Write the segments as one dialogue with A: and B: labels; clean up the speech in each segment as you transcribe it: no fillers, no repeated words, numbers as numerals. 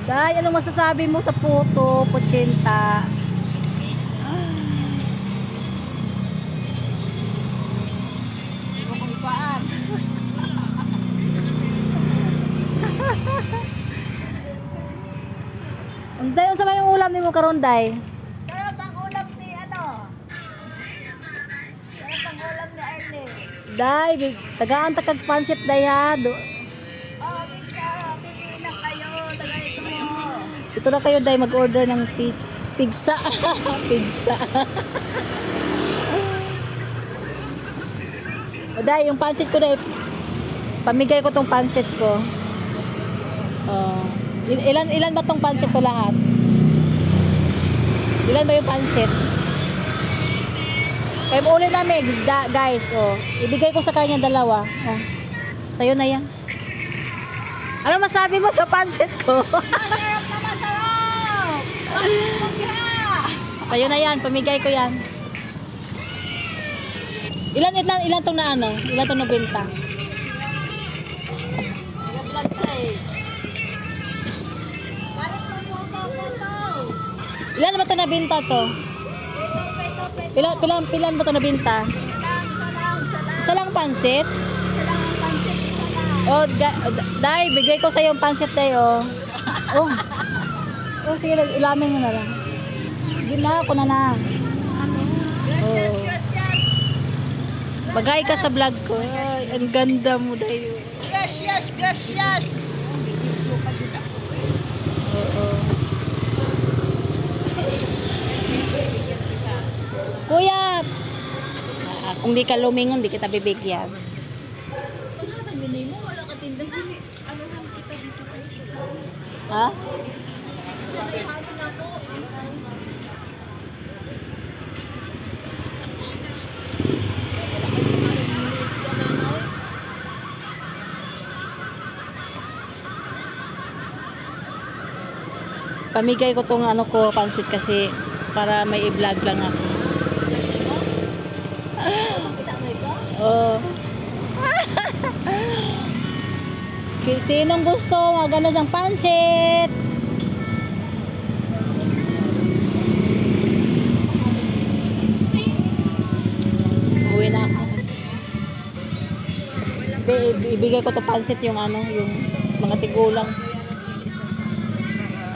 A: Day, anong masasabi mo sa puto, Pochinta?
B: Paan?
A: Day, unsa may ulam nimo karon, Day?
B: Sarap ang ulam ni ano? Sarap ang ulam ni Arnie.
A: Day, tagaan ta kag pansit, Day, ha.
B: Oh, pizza. Pili na kayo. Tagay ko mo.
A: Ito na kayo, Day, mag-order ng pigsa. Pigsa. O, Day, yung pansit ko, Day, pamigay ko tong pansit ko. Oh. Ilan ba tong pansit ko lahat? Ilan ba yung pansit? Kaya ulit namin, guys, oh. Ibigay ko sa kanya dalawa. Oh. Sa'yo na yan. Ano masabi mo sa pansit ko?
B: Masarap na masarap!
A: Sa'yo na yan, pamigay ko yan. Ilan tong na ano? Ilan tong nabenta?
B: Nag-vlog ka eh. Balik mo photo.
A: Ilan ba ito nabenta to?
B: Peto.
A: Pilan ba ito nabenta? Isa lang pansit?
B: Isa lang ang pansit, isa lang.
A: Oh, Day, bigay ko sa iyo yung pansit, Day, oh. Oh. Oh, sige, ulamin mo na lang. Gina, ako na. Oh.
B: Gracias.
A: Bagay ka sa vlog ko. Ay, ang ganda mo, Day.
B: Gracias.
A: Oo. Kuya, kung di ka lumingon, di kita bibigyan. Ha? Pamigay ko tong ano ko, pansit kasi para may i-vlog lang ako. Oh. Sinong gusto maganas ang pansit? Uwi na ako. Ibigay ko to pansit yung ano, yung mga tigulang.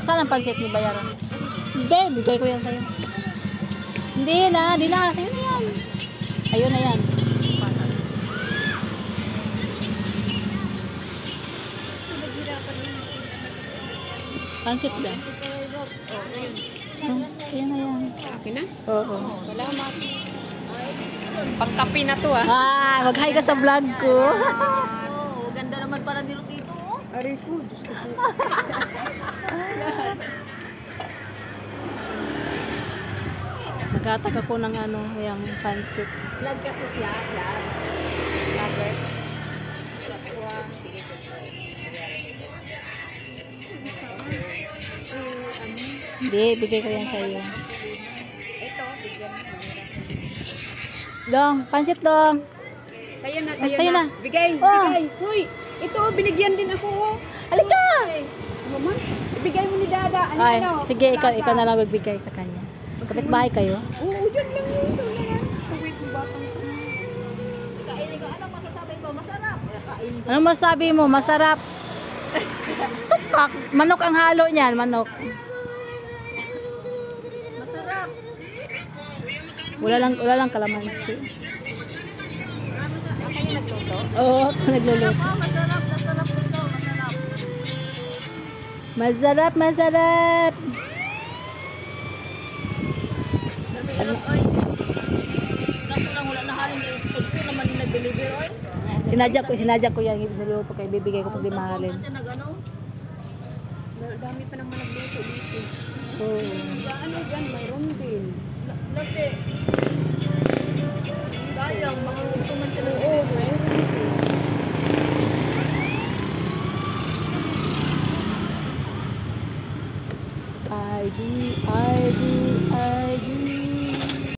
A: Saan ang pansit ni bayaran? Hindi, bigay ko yan sa'yo. Hindi na. Sa'yo na yan. Sa'yo na yan. Pansit na. Sa'yo na yan.
B: Akin na?
A: Oo.
B: Salamat. Pagkapi na to ah.
A: Mag-hi ka sa vlog ko.
B: Oh, ganda naman pala nilo dito oh. Aray ko, Diyos ko po.
A: Naghatag ako ng ano, yung pansit.
B: Vlog kasi siya, vlog. Vlogger.
A: Hindi, bigay ko yan sa iyo.
B: Ito, bigyan mo.
A: Dong, pansit dong.
B: Sa'yo na. Bigay.
A: Oh.
B: Huy, ito, binigyan din ako oh.
A: Halika!
B: Mama, ibigay mo ni Dada. Ano,
A: Ay,
B: ano?
A: sige, ikaw na lang magbigay sa kanya. Kapit-bahay kayo?
B: Oo, dyan lang yun. Ito na yan. So, wait mo batang ko. Kainin ko. Anong masasabi mo? Masarap. Kainin
A: Ano masabi mo? Masarap. Tukak. Manok ang halo niyan, manok.
B: Masarap.
A: Wala lang kalamansi.
B: Ako yung nagluto.
A: Oo, ako nagluluto.
B: Masarap. Masarap nito. Masarap.
A: Masarap.
B: Kaso lang wala na haling i-food ko naman yung nag-deliver oil.
A: Sinadya ko yan, niluluto kay bibigay ko pag di mahalin.
B: Kasi nag-ano? Dami pa naman nagluto dito.
A: Oo.
B: Ano dyan? Mayroon din. Late.